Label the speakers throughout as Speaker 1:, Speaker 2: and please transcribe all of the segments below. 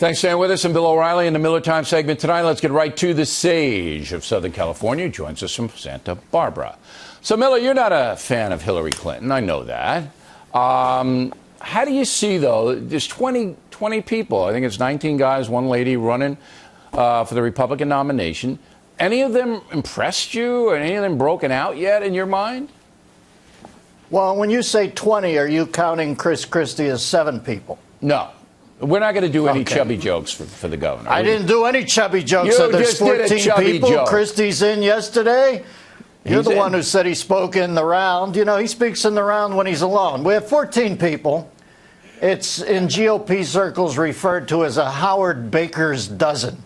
Speaker 1: Thanks for staying with us. I'm Bill O'Reilly in the Miller Time segment tonight. Let's get right to the sage of Southern California. He joins us from Santa Barbara. So, Miller, you're not a fan of Hillary Clinton. I know that. How do you see, though, there's 20 people, I think it's 19 guys, one lady running for the Republican nomination. Any of them impressed you? Or any of them broken out yet in your mind?
Speaker 2: Well, when you say 20, are you counting Chris Christie as 7 people?
Speaker 1: No. We're not going to do any chubby jokes for the governor.
Speaker 2: I didn't do any chubby jokes.
Speaker 1: You
Speaker 2: There's
Speaker 1: just did a
Speaker 2: 14
Speaker 1: chubby
Speaker 2: people.
Speaker 1: joke.
Speaker 2: Christie's in yesterday. You're the one who said he spoke in the round. You know, he speaks in the round when he's alone. We have 14 people. It's in GOP circles referred to as a Howard Baker's dozen.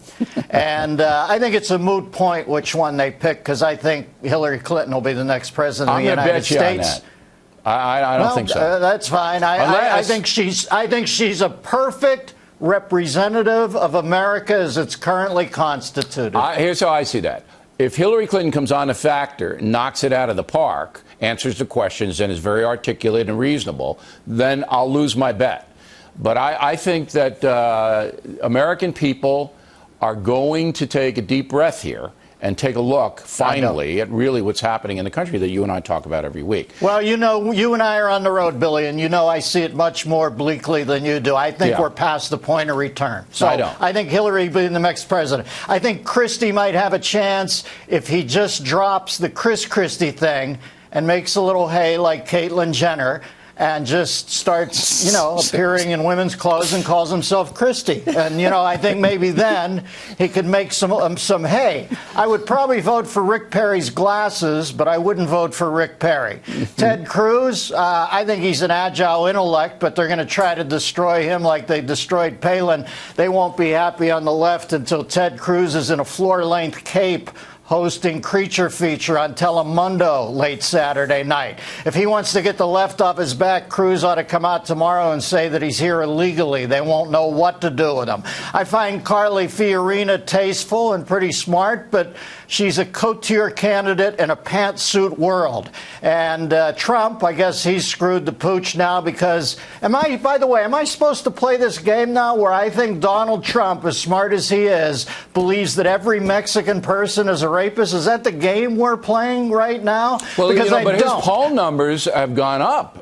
Speaker 2: And I think it's a moot point which one they pick, because I think Hillary Clinton will be the next president of the United States.
Speaker 1: I don't think so.
Speaker 2: That's fine. I think she's a perfect representative of America as it's currently constituted.
Speaker 1: Here's how I see that. If Hillary Clinton comes on a factor, knocks it out of the park, answers the questions, and is very articulate and reasonable, then I'll lose my bet. But I think that American people are going to take a deep breath here and take a look, finally, at really what's happening in the country that you and I talk about every week.
Speaker 2: Well, you know, you and I are on the road, Billy, and you know I see it much more bleakly than you do. I think we're past the point of return. So I think Hillary will be the next president. I think Christie might have a chance if he just drops the Chris Christie thing and makes a little hay like Caitlyn Jenner and just starts, you know, appearing in women's clothes and calls himself Christie. And, you know, I think maybe then he could make some hay. I would probably vote for Rick Perry's glasses, but I wouldn't vote for Rick Perry. Ted Cruz, I think he's an agile intellect, but they're going to try to destroy him like they destroyed Palin. They won't be happy on the left until Ted Cruz is in a floor-length cape hosting Creature Feature on Telemundo late Saturday night. If he wants to get the left off his back, Cruz ought to come out tomorrow and say that he's here illegally. They won't know what to do with him. I find Carly Fiorina tasteful and pretty smart, but she's a couture candidate in a pantsuit world. And Trump, I guess he's screwed the pooch now because, by the way, am I supposed to play this game now where I think Donald Trump, as smart as he is, believes that every Mexican person is a rapist? Is that the game we're playing right now?
Speaker 1: Well, because but his poll numbers have gone up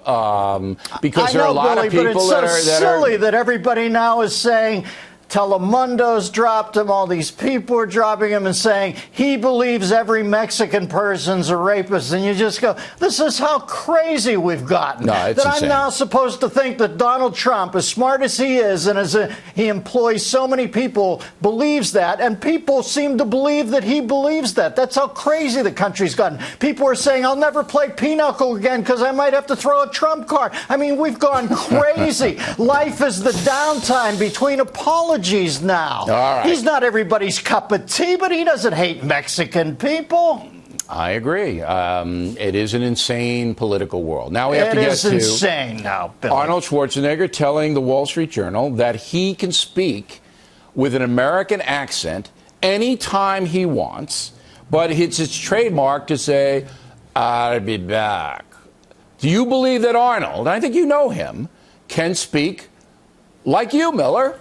Speaker 1: because there are a lot of people that are
Speaker 2: silly that everybody now is saying Telemundo's dropped him, all these people are dropping him and saying he believes every Mexican person's a rapist. And you just go, this is how crazy we've gotten.
Speaker 1: No, it's
Speaker 2: that
Speaker 1: insane.
Speaker 2: I'm now supposed to think that Donald Trump, as smart as he is and as he employs so many people, believes that. And people seem to believe that he believes that. That's how crazy the country's gotten. People are saying, I'll never play pinochle again because I might have to throw a trump card. I mean, we've gone crazy. Life is the downtime between apologies now.
Speaker 1: All right.
Speaker 2: He's not everybody's cup of tea, but he doesn't hate Mexican people.
Speaker 1: I agree. It is an insane political world. Now we have to get to
Speaker 2: insane now, Billy.
Speaker 1: Arnold Schwarzenegger telling the Wall Street Journal that he can speak with an American accent anytime he wants, but it's his trademark to say, I'll be back. Do you believe that Arnold, and I think you know him, can speak like you, Miller?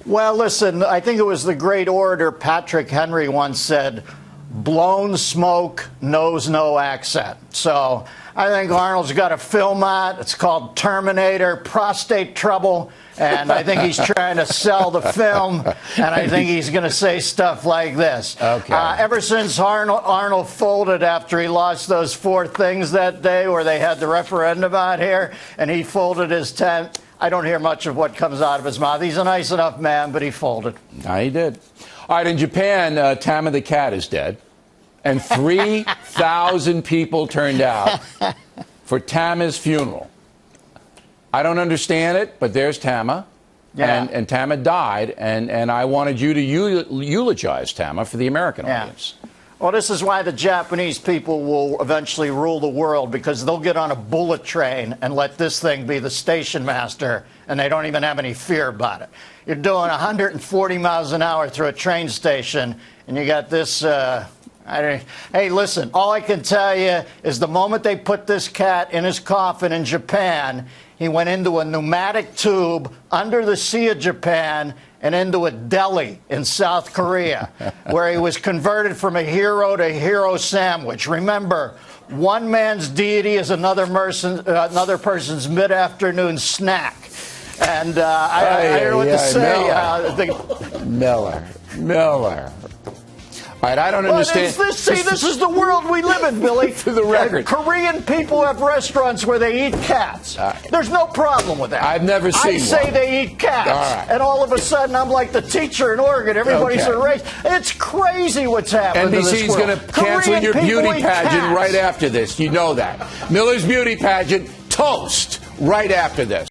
Speaker 2: Well, listen, I think it was the great orator Patrick Henry once said, blown smoke knows no accent. So I think Arnold's got a film out. It's called Terminator, Prostate Trouble. And I think he's trying to sell the film. And I think he's going to say stuff like this.
Speaker 1: Okay.
Speaker 2: Ever since Arnold folded after he lost those 4 things that day where they had the referendum out here, and he folded his tent, I don't hear much of what comes out of his mouth. He's a nice enough man, but he folded.
Speaker 1: He did. All right, in Japan, Tama the cat is dead. And 3,000 people turned out for Tama's funeral. I don't understand it, but there's Tama. Yeah. And Tama died, and I wanted you to eulogize Tama for the American audience.
Speaker 2: Well, this is why the Japanese people will eventually rule the world, because they'll get on a bullet train and let this thing be the station master, and they don't even have any fear about it. You're doing 140 miles an hour through a train station, and you got this... hey, listen, all I can tell you is the moment they put this cat in his coffin in Japan, he went into a pneumatic tube under the Sea of Japan and into a deli in South Korea, where he was converted from a hero to a hero sandwich. Remember, one man's deity is another person's mid-afternoon snack. And I don't know what to say.
Speaker 1: Miller. All right, I don't understand.
Speaker 2: This is the world we live in, Billy.
Speaker 1: To the record.
Speaker 2: Korean people have restaurants where they eat cats. There's no problem with that.
Speaker 1: I've never seen
Speaker 2: I say they eat cats.
Speaker 1: All right.
Speaker 2: And all of a sudden, I'm like the teacher in Oregon. Everybody's erased. It's crazy what's happening to this world.
Speaker 1: NBC's going to cancel your beauty pageant right after this. You know that. Miller's beauty pageant, toast, right after this.